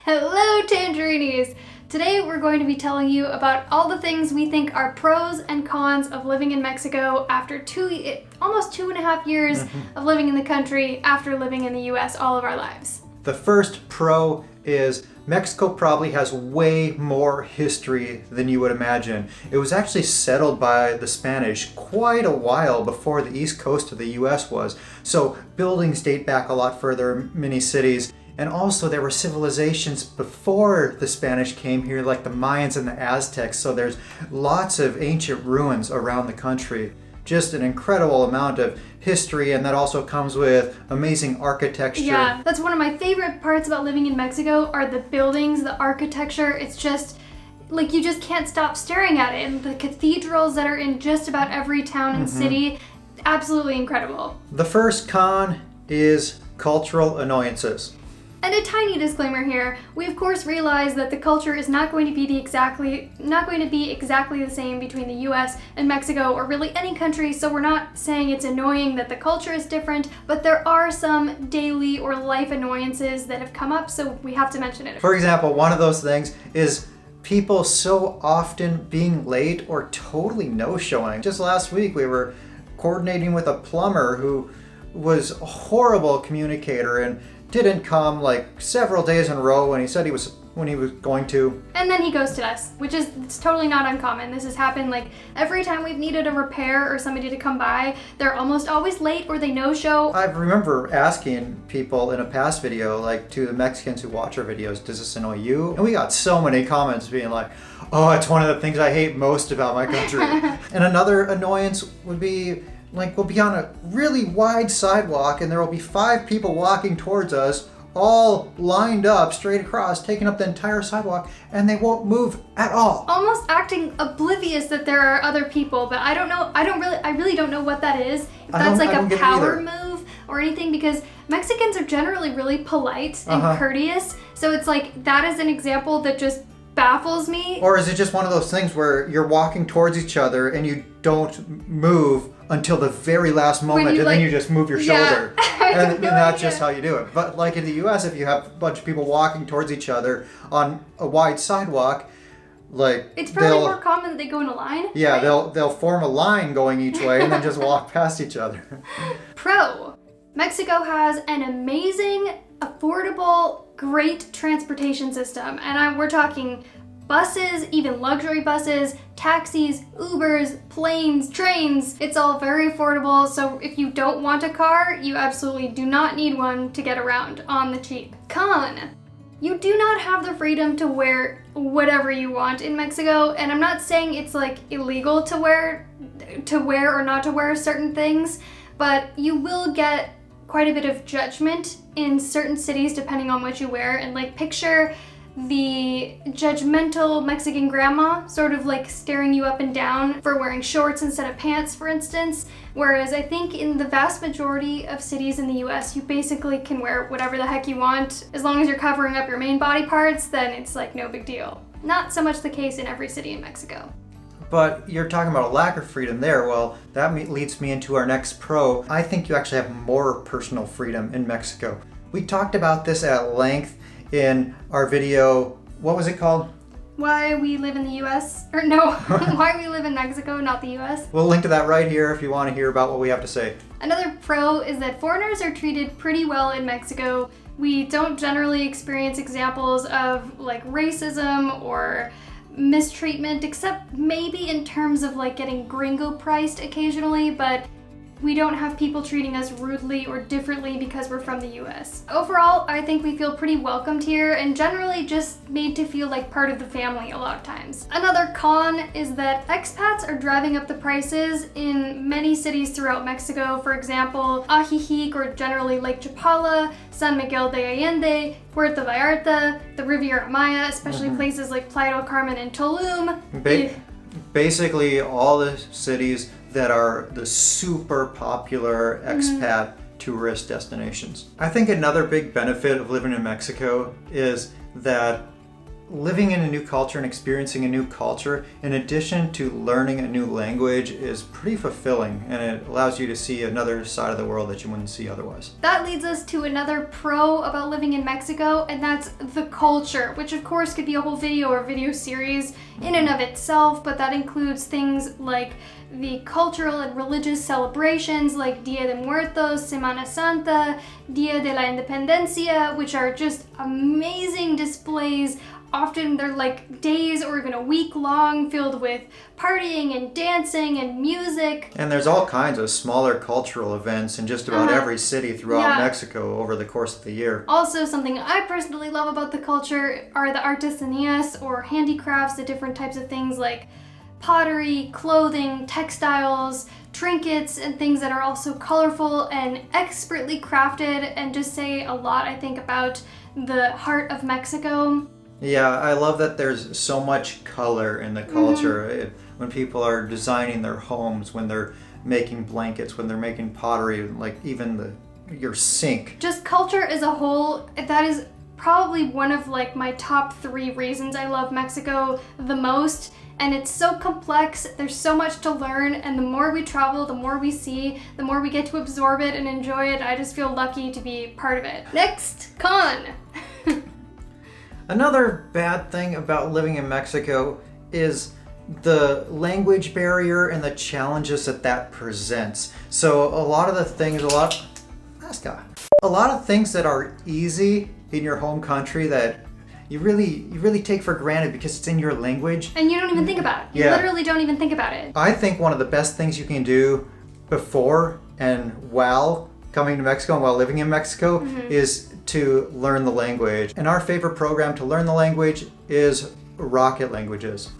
Hello Tangerines! Today we're going to be telling you about all the things we think are pros and cons of living in Mexico after almost 2.5 years of living in the country after living in the US all of our lives. The first pro is Mexico probably has way more history than you would imagine. It was actually settled by the Spanish quite a while before the east coast of the US was. So buildings date back a lot further, many cities. And also there were civilizations before the Spanish came here, like the Mayans and the Aztecs. So there's lots of ancient ruins around the country. Just an incredible amount of history, and that also comes with amazing architecture. Yeah, that's one of my favorite parts about living in Mexico are the buildings, the architecture. It's just, like, you just can't stop staring at it. And the cathedrals that are in just about every town and city, absolutely incredible. The first con is cultural annoyances. And a tiny disclaimer here, we of course realize that the culture is not going to be exactly the same between the US and Mexico or really any country, so we're not saying it's annoying that the culture is different, but there are some daily or life annoyances that have come up, so we have to mention it. For example, one of those things is people so often being late or totally no-showing. Just last week we were coordinating with a plumber who was a horrible communicator and didn't come like several days in a row when he said he was going to. And then he ghosted us, which is totally not uncommon. This has happened like every time we've needed a repair or somebody to come by. They're almost always late or they no-show. I remember asking people in a past video, like to the Mexicans who watch our videos, does this annoy you? And we got so many comments being like, oh, it's one of the things I hate most about my country. And another annoyance would be, like, we'll be on a really wide sidewalk and there will be 5 people walking towards us, all lined up straight across, taking up the entire sidewalk, and they won't move at all. Almost acting oblivious that there are other people, but I don't know, I really don't know what that is. If that's like a power move or anything, because Mexicans are generally really polite and courteous, so it's like that is an example that just baffles me. Or is it just one of those things where you're walking towards each other and you don't move until the very last moment, and then you just move your shoulder. And that's just how you do it. But like in the US, if you have a bunch of people walking towards each other on a wide sidewalk, like it's probably more common that they go in a line. Yeah, right? they'll form a line going each way and then just walk past each other. Pro. Mexico has an amazing, affordable, great transportation system. And we're talking buses, even luxury buses, taxis, Ubers, planes, trains. It's all very affordable, so if you don't want a car, you absolutely do not need one to get around on the cheap. Con. You do not have the freedom to wear whatever you want in Mexico, and I'm not saying it's like illegal to wear or not to wear certain things, but you will get quite a bit of judgment in certain cities depending on what you wear. And like, picture the judgmental Mexican grandma sort of like staring you up and down for wearing shorts instead of pants, for instance. Whereas I think in the vast majority of cities in the US, you basically can wear whatever the heck you want. As long as you're covering up your main body parts, then it's like no big deal. Not so much the case in every city in Mexico. But you're talking about a lack of freedom there. Well, that leads me into our next pro. I think you actually have more personal freedom in Mexico. We talked about this at length in our video, what was it called? Why we live in the US? Or no, why we live in Mexico, not the US. We'll link to that right here if you want to hear about what we have to say. Another pro is that foreigners are treated pretty well in Mexico. We don't generally experience examples of like racism or mistreatment, except maybe in terms of like getting gringo priced occasionally, but we don't have people treating us rudely or differently because we're from the US. Overall, I think we feel pretty welcomed here and generally just made to feel like part of the family a lot of times. Another con is that expats are driving up the prices in many cities throughout Mexico. For example, Ajijic, or generally Lake Chapala, San Miguel de Allende, Puerto Vallarta, the Riviera Maya, especially places like Playa del Carmen and Tulum. Basically all the cities that are the super popular expat tourist destinations. I think another big benefit of living in Mexico is that living in a new culture and experiencing a new culture, in addition to learning a new language, is pretty fulfilling, and it allows you to see another side of the world that you wouldn't see otherwise. That leads us to another pro about living in Mexico, and that's the culture, which of course could be a whole video or video series in and of itself, but that includes things like the cultural and religious celebrations like Dia de Muertos, Semana Santa, Dia de la Independencia, which are just amazing displays. Often they're like days or even a week long, filled with partying and dancing and music. And there's all kinds of smaller cultural events in just about every city throughout Mexico over the course of the year. Also, something I personally love about the culture are the artesanías, or handicrafts, the different types of things like pottery, clothing, textiles, trinkets, and things that are also colorful and expertly crafted, and just say a lot, I think, about the heart of Mexico. Yeah, I love that there's so much color in the culture. When people are designing their homes, when they're making blankets, when they're making pottery, like even your sink. Just culture as a whole, that is probably one of like my top 3 reasons I love Mexico the most. And it's so complex, there's so much to learn, and the more we travel, the more we see, the more we get to absorb it and enjoy it. I just feel lucky to be part of it. Next, con. Another bad thing about living in Mexico is the language barrier and the challenges that presents. So a lot of the things, Laska, a lot of things that are easy in your home country that you really take for granted because it's in your language. And you don't even think about it. You literally don't even think about it. I think one of the best things you can do before and while coming to Mexico and while living in Mexico is to learn the language. And our favorite program to learn the language is Rocket Languages.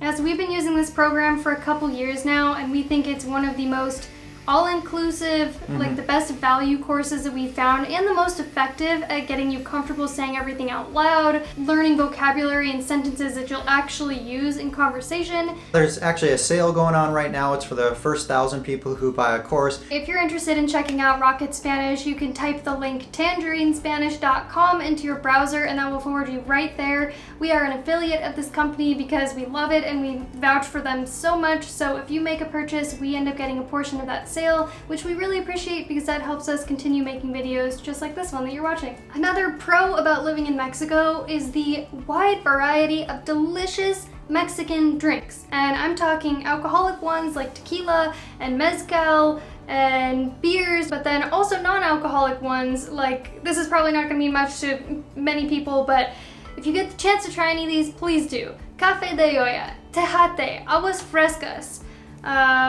Yes, we've been using this program for a couple years now, and we think it's one of the most all-inclusive, like the best value courses that we found, and the most effective at getting you comfortable saying everything out loud, learning vocabulary and sentences that you'll actually use in conversation. There's actually a sale going on right now. It's for the first 1,000 people who buy a course. If you're interested in checking out Rocket Spanish, you can type the link tangerinespanish.com into your browser, and that will forward you right there. We are an affiliate of this company because we love it and we vouch for them so much, so if you make a purchase, we end up getting a portion of that sale, which we really appreciate because that helps us continue making videos just like this one that you're watching. Another pro about living in Mexico is the wide variety of delicious Mexican drinks. And I'm talking alcoholic ones like tequila and mezcal and beers, but then also non-alcoholic ones like, this is probably not going to mean much to many people, but if you get the chance to try any of these, please do. Café de olla, tejate, aguas frescas,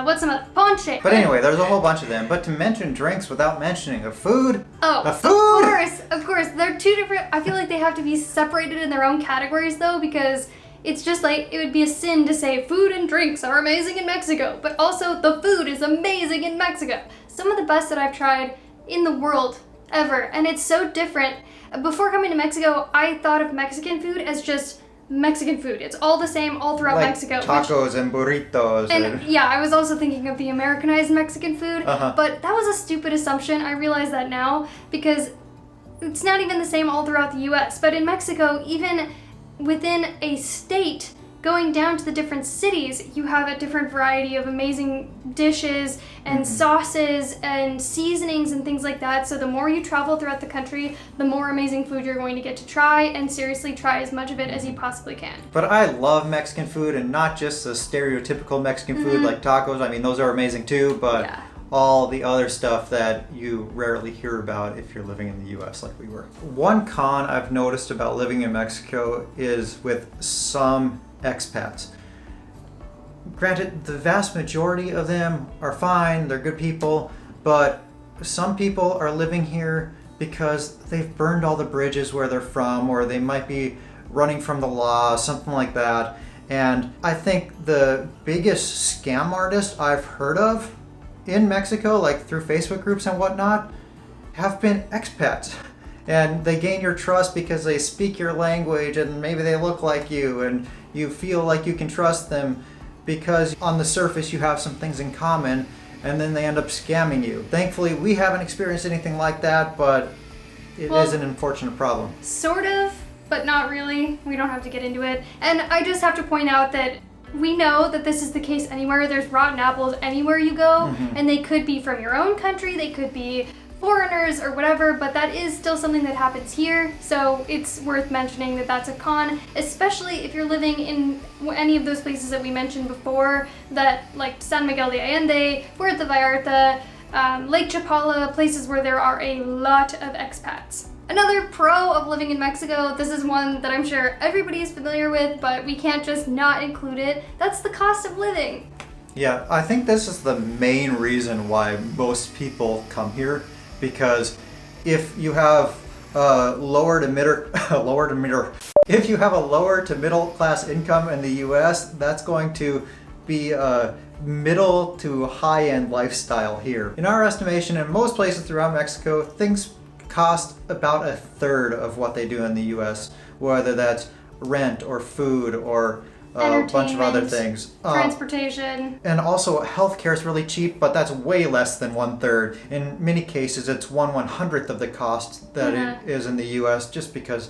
what's some other? Ponche. But anyway, there's a whole bunch of them. But to mention drinks without mentioning a food. Oh, a food! Of course. They're two different, I feel like they have to be separated in their own categories though, because it's just like, it would be a sin to say food and drinks are amazing in Mexico, but also the food is amazing in Mexico. Some of the best that I've tried in the world ever, and it's so different. Before coming to Mexico, I thought of Mexican food as just Mexican food. It's all the same all throughout like Mexico. Tacos and burritos. And yeah, I was also thinking of the Americanized Mexican food, but that was a stupid assumption. I realize that now because it's not even the same all throughout the US. But in Mexico, even within a state, going down to the different cities, you have a different variety of amazing dishes and sauces and seasonings and things like that. So the more you travel throughout the country, the more amazing food you're going to get to try, and seriously try as much of it as you possibly can. But I love Mexican food, and not just the stereotypical Mexican food like tacos. I mean, those are amazing too, but all the other stuff that you rarely hear about if you're living in the US like we were. One con I've noticed about living in Mexico is with some expats. Granted, the vast majority of them are fine, they're good people, but some people are living here because they've burned all the bridges where they're from, or they might be running from the law, something like that. And I think the biggest scam artist I've heard of in Mexico, like through Facebook groups and whatnot, have been expats. And they gain your trust because they speak your language and maybe they look like you, and you feel like you can trust them because on the surface you have some things in common, and then they end up scamming you. Thankfully, we haven't experienced anything like that, but it is an unfortunate problem. Sort of. but not really. We don't have to get into it. And I just have to point out that we know that this is the case anywhere. There's rotten apples anywhere you go, and they could be from your own country, they could be foreigners or whatever, but that is still something that happens here, so it's worth mentioning that that's a con, especially if you're living in any of those places that we mentioned before, that like San Miguel de Allende, Puerto Vallarta, Lake Chapala, places where there are a lot of expats. Another pro of living in Mexico, this is one that I'm sure everybody is familiar with, but we can't just not include it, that's the cost of living. Yeah, I think this is the main reason why most people come here, because if you have lower to middle class income in the US, that's going to be a middle to high end lifestyle here. In our estimation, in most places throughout Mexico, things cost about a third of what they do in the US, whether that's rent or food or a bunch of other things. Transportation. And also healthcare is really cheap, but that's way less than 1/3. In many cases, it's 1/100th of the cost that it is in the US, just because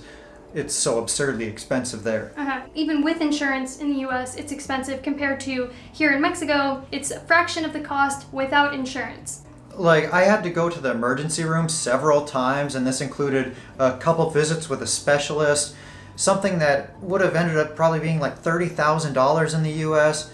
it's so absurdly expensive there. Even with insurance in the US, it's expensive compared to here in Mexico. It's a fraction of the cost without insurance. Like, I had to go to the emergency room several times, and this included a couple visits with a specialist. Something that would have ended up probably being like $30,000 in the US.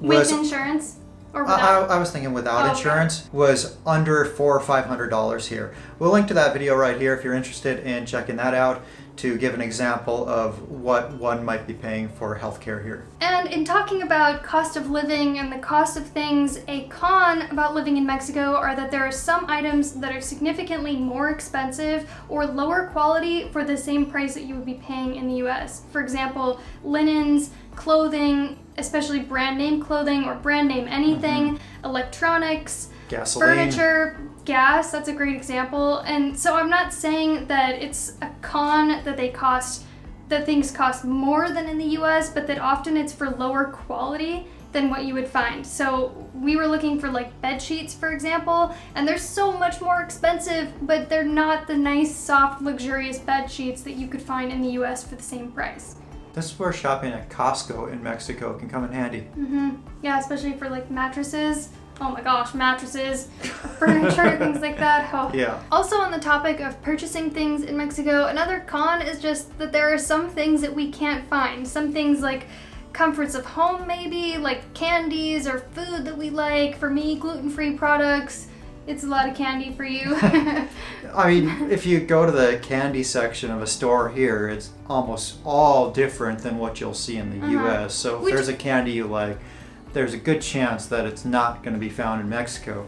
With insurance? Or without? I was thinking without insurance, was under $400 or $500 here. We'll link to that video right here if you're interested in checking that out, to give an example of what one might be paying for healthcare here. And in talking about cost of living and the cost of things, a con about living in Mexico are that there are some items that are significantly more expensive or lower quality for the same price that you would be paying in the US. For example, linens, clothing, especially brand name clothing or brand name anything, electronics, gasoline, furniture, gas, that's a great example. And so I'm not saying that it's a con that things cost more than in the US, but that often it's for lower quality than what you would find. So we were looking for like bed sheets, for example, and they're so much more expensive, but they're not the nice, soft, luxurious bed sheets that you could find in the US for the same price. This is where shopping at Costco in Mexico can come in handy. Yeah, especially for like mattresses. Oh my gosh, mattresses, furniture, things like that. Oh. Yeah. Also on the topic of purchasing things in Mexico, another con is just that there are some things that we can't find. Some things like comforts of home maybe, like candies or food that we like. For me, gluten-free products. It's a lot of candy for you. I mean, if you go to the candy section of a store here, it's almost all different than what you'll see in the US. So if there's a candy you like, there's a good chance that it's not going to be found in Mexico.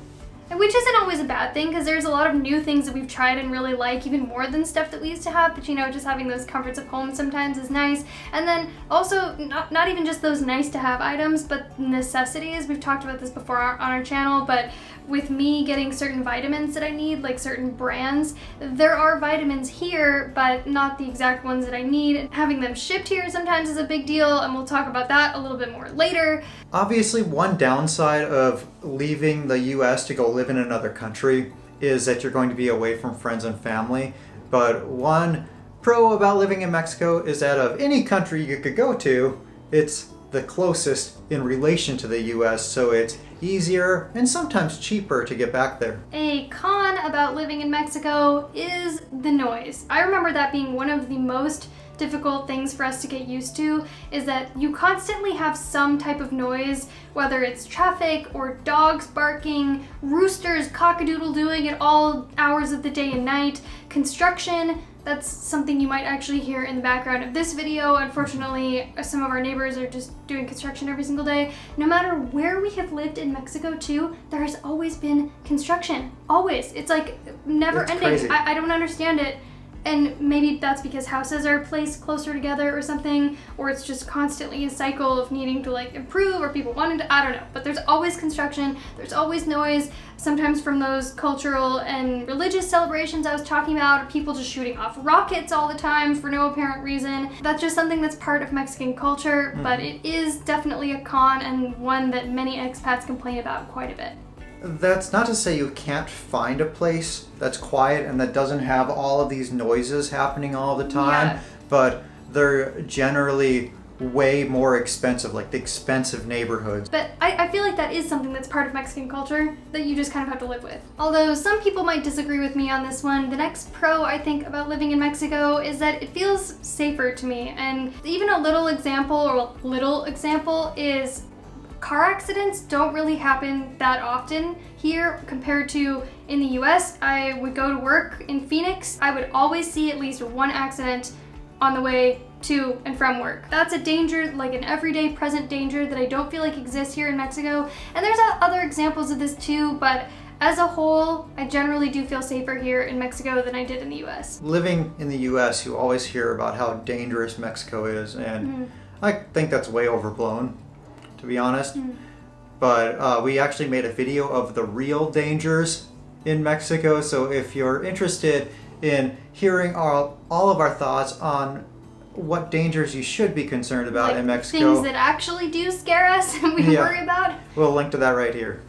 And which isn't always a bad thing, because there's a lot of new things that we've tried and really like, even more than stuff that we used to have. But you know, just having those comforts of home sometimes is nice. And then also, not even just those nice to have items, but necessities. We've talked about this before on our channel, but with me getting certain vitamins that I need, like certain brands, there are vitamins here, but not the exact ones that I need. Having them shipped here sometimes is a big deal, and we'll talk about that a little bit more later. Obviously, one downside of leaving the US to go live in another country is that you're going to be away from friends and family. But one pro about living in Mexico is that of any country you could go to, it's the closest in relation to the US, so it's easier and sometimes cheaper to get back there. A con about living in Mexico is the noise. I remember that being one of the most difficult things for us to get used to, is that you constantly have some type of noise, whether it's traffic or dogs barking, roosters cock-a-doodle-doing at all hours of the day and night, construction. That's something you might actually hear in the background of this video. Unfortunately, some of our neighbors are just doing construction every single day. No matter where we have lived in Mexico too, there has always been construction. Always. It's like never ending. Crazy. I don't understand it. And maybe that's because houses are placed closer together or something, or it's just constantly a cycle of needing to like improve, or people wanting to, I don't know. But there's always construction, there's always noise, sometimes from those cultural and religious celebrations I was talking about, or people just shooting off rockets all the time for no apparent reason. That's just something that's part of Mexican culture, but it is definitely a con, and one that many expats complain about quite a bit. That's not to say you can't find a place that's quiet and that doesn't have all of these noises happening all the time, but they're generally way more expensive, like the expensive neighborhoods. But I feel like that is something that's part of Mexican culture that you just kind of have to live with. Although some people might disagree with me on this one, the next pro I think about living in Mexico is that it feels safer to me. And even a little example is car accidents don't really happen that often here compared to in the US. I would go to work in Phoenix, I would always see at least one accident on the way to and from work. That's a danger, like an everyday present danger that I don't feel like exists here in Mexico. And there's other examples of this too, but as a whole, I generally do feel safer here in Mexico than I did in the US. Living in the US, you always hear about how dangerous Mexico is, and I think that's way overblown, to be honest. But we actually made a video of the real dangers in Mexico, so if you're interested in hearing all of our thoughts on what dangers you should be concerned about in Mexico. Things that actually do scare us and we worry about. We'll link to that right here.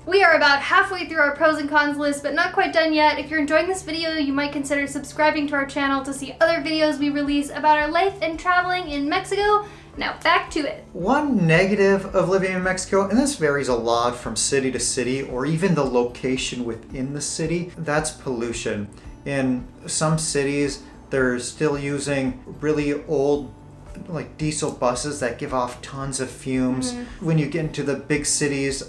We are about halfway through our pros and cons list, but not quite done yet. If you're enjoying this video, you might consider subscribing to our channel to see other videos we release about our life and traveling in Mexico. Now back to it. One negative of living in Mexico, and this varies a lot from city to city or even the location within the city, that's pollution. In some cities, they're still using really old like diesel buses that give off tons of fumes. When you get into the big cities,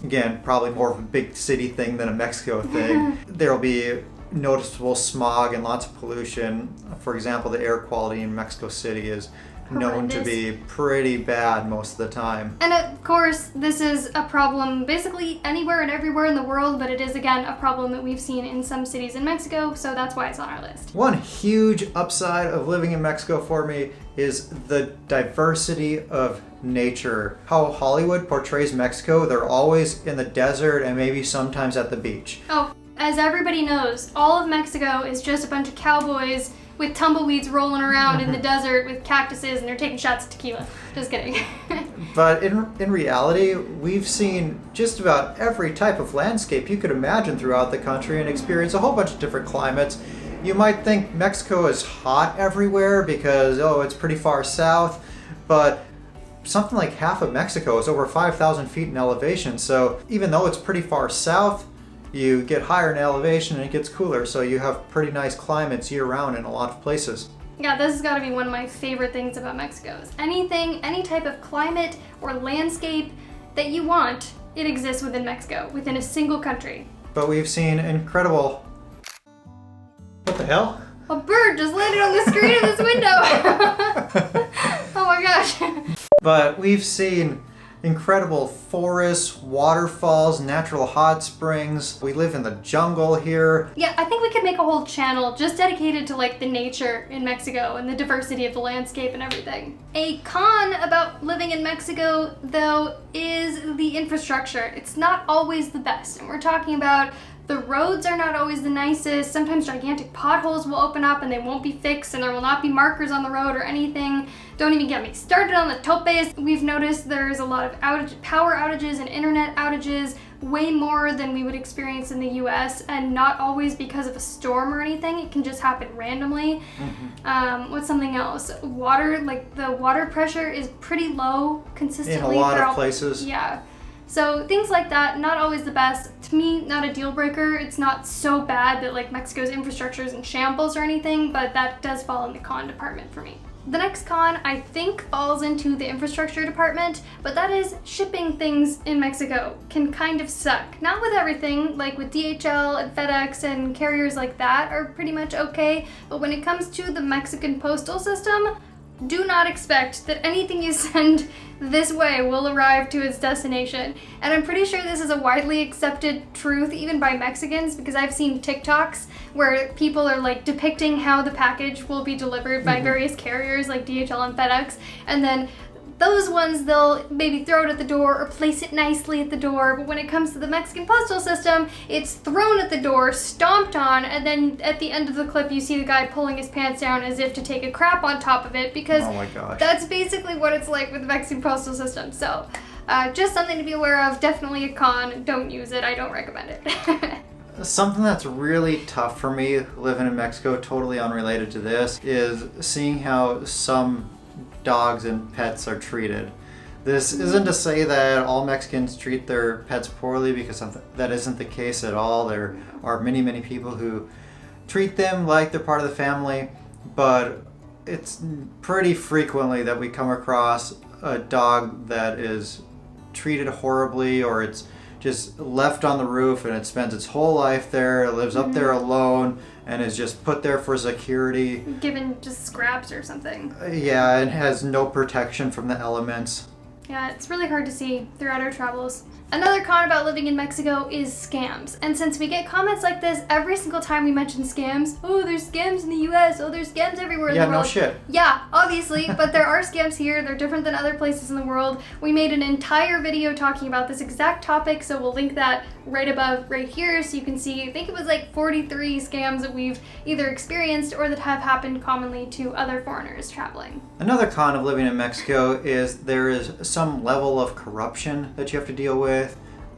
again, probably more of a big city thing than a Mexico thing, there'll be noticeable smog and lots of pollution. For example, the air quality in Mexico City is known to be pretty bad most of the time. And of course, this is a problem basically anywhere and everywhere in the world, but it is again a problem that we've seen in some cities in Mexico, so that's why it's on our list. One huge upside of living in Mexico for me is the diversity of nature. How Hollywood portrays Mexico, they're always in the desert and maybe sometimes at the beach. Oh, as everybody knows, all of Mexico is just a bunch of cowboys with tumbleweeds rolling around in the desert with cactuses, and they're taking shots of tequila. Just kidding. But in reality, we've seen just about every type of landscape you could imagine throughout the country and experienced a whole bunch of different climates. You might think Mexico is hot everywhere because, it's pretty far south, but something like half of Mexico is over 5,000 feet in elevation, so even though it's pretty far south, you get higher in elevation and it gets cooler, so you have pretty nice climates year-round in a lot of places. Yeah, this has got to be one of my favorite things about Mexico. Is any type of climate or landscape that you want, it exists within Mexico, within a single country. But we've seen incredible... What the hell? A bird just landed on the screen of this window! Oh my gosh. But we've seen incredible forests, waterfalls, natural hot springs. We live in the jungle here. Yeah, I think we could make a whole channel just dedicated to like the nature in Mexico and the diversity of the landscape and everything. A con about living in Mexico, though, is the infrastructure. It's not always the best, and we're talking about the roads are not always the nicest. Sometimes gigantic potholes will open up and they won't be fixed, and there will not be markers on the road or anything. Don't even get me started on the topes. We've noticed there's a lot of power outages and internet outages, way more than we would experience in the US, and not always because of a storm or anything. It can just happen randomly. What's something else? Water, like the water pressure is pretty low consistently. In a lot of places. Yeah. So things like that, not always the best. To me, not a deal breaker. It's not so bad that like Mexico's infrastructure is in shambles or anything, but that does fall in the con department for me. The next con, I think, falls into the infrastructure department, but that is shipping things in Mexico can kind of suck. Not with everything, like with DHL and FedEx and carriers like that are pretty much okay, but when it comes to the Mexican postal system, do not expect that anything you send this way will arrive to its destination. And I'm pretty sure this is a widely accepted truth even by Mexicans, because I've seen TikToks where people are like depicting how the package will be delivered by various carriers like DHL and FedEx, and then those ones, they'll maybe throw it at the door or place it nicely at the door, but when it comes to the Mexican postal system, it's thrown at the door, stomped on, and then at the end of the clip you see the guy pulling his pants down as if to take a crap on top of it, because that's basically what it's like with the Mexican postal system. So just something to be aware of, definitely a con. Don't use it, I don't recommend it. Something that's really tough for me living in Mexico, totally unrelated to this, is seeing how some dogs and pets are treated. This isn't to say that all Mexicans treat their pets poorly, because that isn't the case at all. There are many, many people who treat them like they're part of the family, but it's pretty frequently that we come across a dog that is treated horribly, or it's just left on the roof and it spends its whole life there, it lives up there alone, and is just put there for security. Given just scraps or something. Yeah, and has no protection from the elements. Yeah, it's really hard to see throughout our travels. Another con about living in Mexico is scams. And since we get comments like this every single time we mention scams, oh, there's scams in the US, oh, there's scams everywhere in the world. Yeah, no shit. Yeah, obviously, but there are scams here. They're different than other places in the world. We made an entire video talking about this exact topic, so we'll link that right above, right here, so you can see, I think it was like 43 scams that we've either experienced or that have happened commonly to other foreigners traveling. Another con of living in Mexico is there is some level of corruption that you have to deal with.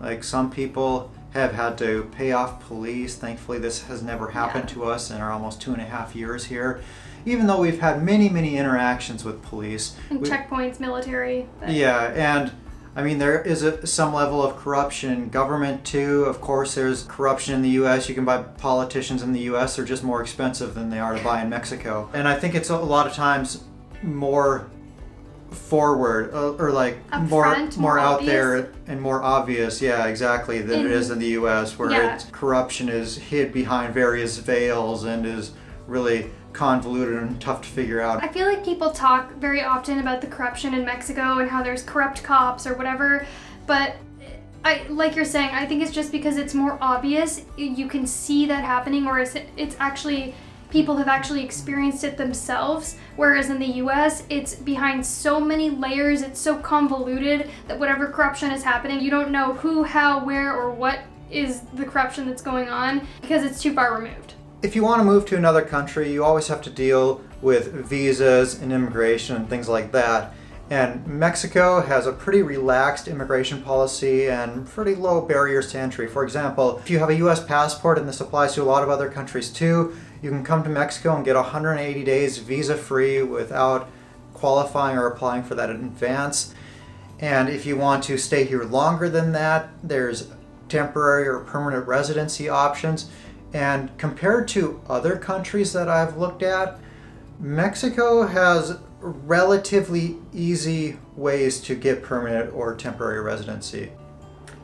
Like, some people have had to pay off police. Thankfully, this has never happened to us in our almost 2.5 years here, even though we've had many, many interactions with police. And checkpoints, military. Yeah, and I mean, there is some level of corruption in government too. Of course, there's corruption in the U.S. You can buy politicians in the U.S. They're just more expensive than they are to buy in Mexico. And I think it's a lot of times more forward or like more out there and more obvious, yeah, exactly, than it is in the US, where corruption is hid behind various veils and is really convoluted and tough to figure out. I feel like people talk very often about the corruption in Mexico and how there's corrupt cops or whatever, but like you're saying, I think it's just because it's more obvious. You can see that happening, or it's actually people have actually experienced it themselves, whereas in the US, it's behind so many layers, it's so convoluted that whatever corruption is happening, you don't know who, how, where, or what is the corruption that's going on because it's too far removed. If you want to move to another country, you always have to deal with visas and immigration and things like that. And Mexico has a pretty relaxed immigration policy and pretty low barriers to entry. For example, if you have a US passport, and this applies to a lot of other countries too, you can come to Mexico and get 180 days visa-free without qualifying or applying for that in advance. And if you want to stay here longer than that, there's temporary or permanent residency options. And compared to other countries that I've looked at, Mexico has relatively easy ways to get permanent or temporary residency.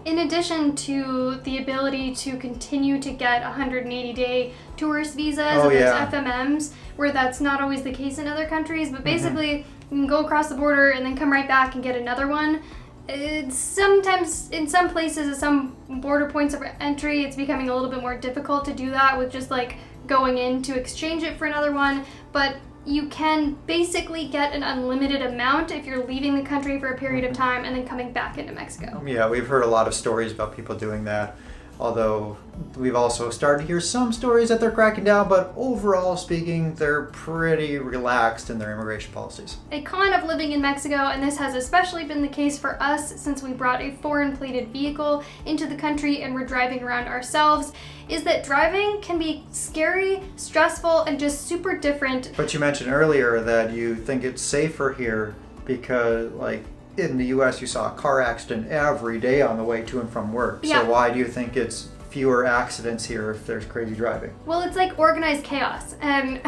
In addition to the ability to continue to get 180-day tourist visas, FMMs, where that's not always the case in other countries, but basically you can go across the border and then come right back and get another one. It's sometimes, in some places, at some border points of entry, it's becoming a little bit more difficult to do that with just like going in to exchange it for another one, but you can basically get an unlimited amount if you're leaving the country for a period of time and then coming back into Mexico. Yeah, we've heard a lot of stories about people doing that, although we've also started to hear some stories that they're cracking down, but overall speaking, they're pretty relaxed in their immigration policies. A con of living in Mexico, and this has especially been the case for us since we brought a foreign plated vehicle into the country and we're driving around ourselves, is that driving can be scary, stressful, and just super different. But you mentioned earlier that you think it's safer here because, like, in the US you saw a car accident every day on the way to and from work. Yeah. So why do you think it's fewer accidents here if there's crazy driving? Well, it's like organized chaos, and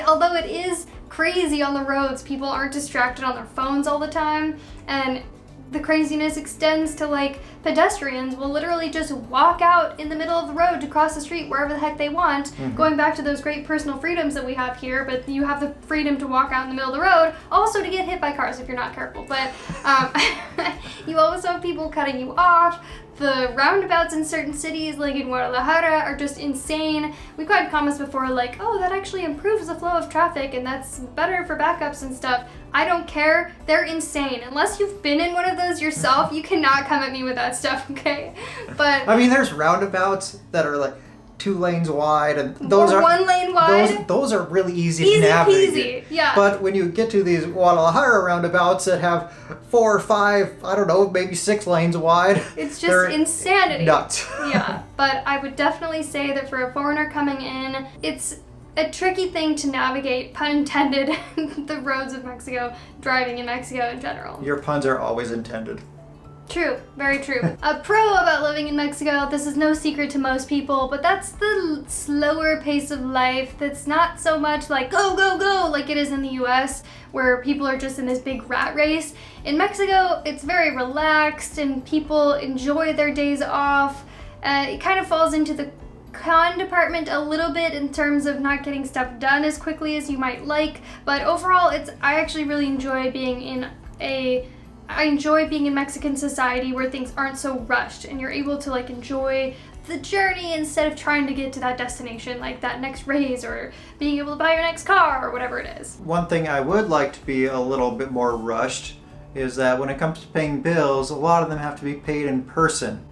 although it is crazy on the roads, people aren't distracted on their phones all the time, and the craziness extends to like pedestrians will literally just walk out in the middle of the road to cross the street wherever the heck they want, going back to those great personal freedoms that we have here, but you have the freedom to walk out in the middle of the road, also to get hit by cars if you're not careful, but you also have people cutting you off. The roundabouts in certain cities, like in Guadalajara, are just insane. We've gotten comments before like, oh, that actually improves the flow of traffic and that's better for backups and stuff. I don't care. They're insane. Unless you've been in one of those yourself, you cannot come at me with that stuff, okay? But I mean, there's roundabouts that are like 2 lanes wide, and those or are 1 lane wide. Those are really easy Easy to navigate. peasy, yeah. But when you get to these Guadalajara roundabouts that have 4 or 5, I don't know, maybe 6 lanes wide, It's they're just insanity. nuts. Yeah, but I would definitely say that for a foreigner coming in, it's a tricky thing to navigate, pun intended, the roads of Mexico, driving in Mexico in general. Your puns are always intended. True, very true. A pro about living in Mexico, this is no secret to most people, but that's the slower pace of life that's not so much like go, go, go like it is in the US, where people are just in this big rat race. In Mexico, it's very relaxed and people enjoy their days off. It kind of falls into the con department a little bit in terms of not getting stuff done as quickly as you might like, but overall I actually really enjoy being in Mexican society where things aren't so rushed and you're able to like enjoy the journey instead of trying to get to that destination, like that next raise or being able to buy your next car or whatever it is. One thing I would like to be a little bit more rushed is that when it comes to paying bills, a lot of them have to be paid in person.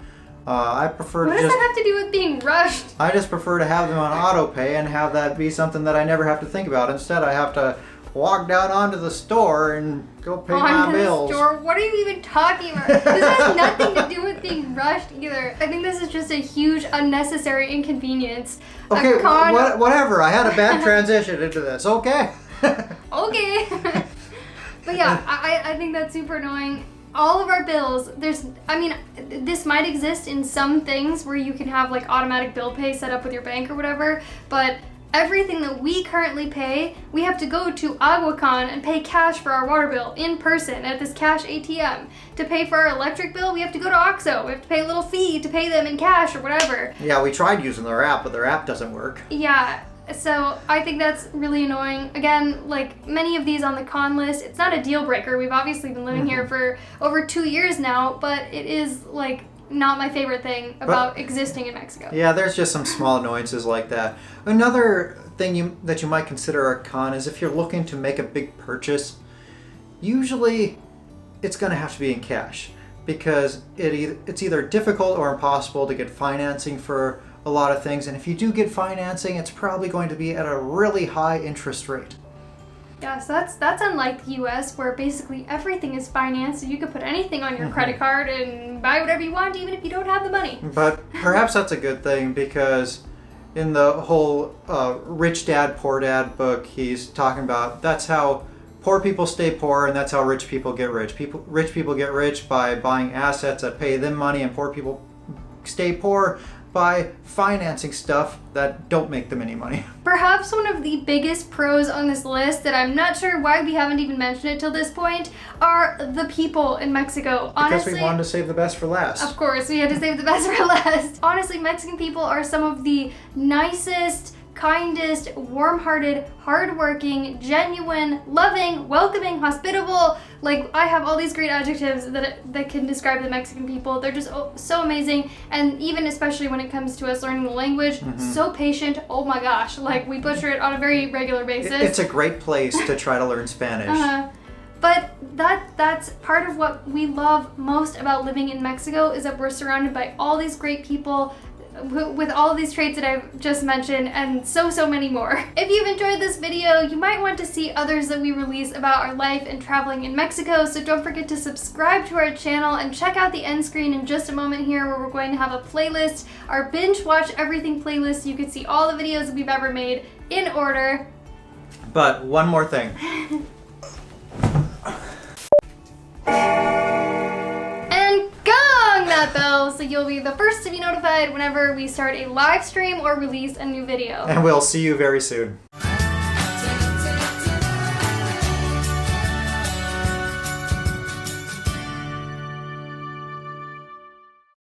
I prefer What to does that have to do with being rushed? I just prefer to have them on auto pay and have that be something that I never have to think about. Instead, I have to walk down onto the store and go pay my bills. The store? What are you even talking about? This has nothing to do with being rushed either. I think this is just a huge unnecessary inconvenience. Okay, whatever. I had a bad transition into this. Okay. Okay. But yeah, I think that's super annoying. All of our bills, this might exist in some things where you can have like automatic bill pay set up with your bank or whatever, but everything that we currently pay, we have to go to Aguacon and pay cash for our water bill in person at this cash ATM. To pay for our electric bill, we have to go to OXXO. We have to pay a little fee to pay them in cash or whatever. Yeah, we tried using their app, but their app doesn't work. Yeah. So I think that's really annoying. Again, like many of these on the con list, it's not a deal breaker. We've obviously been living here for over 2 years now, but it is like not my favorite thing about existing in Mexico. Yeah, there's just some small annoyances like that. Another thing that you might consider a con is if you're looking to make a big purchase, usually it's going to have to be in cash because it's either difficult or impossible to get financing for a lot of things, and if you do get financing, it's probably going to be at a really high interest rate. Yeah, so that's unlike the US where basically everything is financed, so you can put anything on your credit card and buy whatever you want even if you don't have the money. But perhaps that's a good thing because in the whole Rich Dad, Poor Dad book, he's talking about that's how poor people stay poor and that's how rich people get rich. Rich people get rich by buying assets that pay them money, and poor people stay poor by financing stuff that don't make them any money. Perhaps one of the biggest pros on this list that I'm not sure why we haven't even mentioned it till this point are the people in Mexico. Honestly, because we wanted to save the best for last. Of course, we had to save the best for last. Honestly, Mexican people are some of the nicest, kindest, warm-hearted, hardworking, genuine, loving, welcoming, hospitable. Like, I have all these great adjectives that can describe the Mexican people. They're just so amazing, and even especially when it comes to us learning the language, so patient. Oh my gosh, like we butcher it on a very regular basis. It's a great place to try to learn Spanish. But that's part of what we love most about living in Mexico is that we're surrounded by all these great people with all of these traits that I've just mentioned and so many more. If you've enjoyed this video, you might want to see others that we release about our life and traveling in Mexico, so don't forget to subscribe to our channel and check out the end screen in just a moment here where we're going to have a playlist, our binge watch everything playlist. You can see all the videos that we've ever made in order. But one more thing. That bell so you'll be the first to be notified whenever we start a live stream or release a new video. And we'll see you very soon.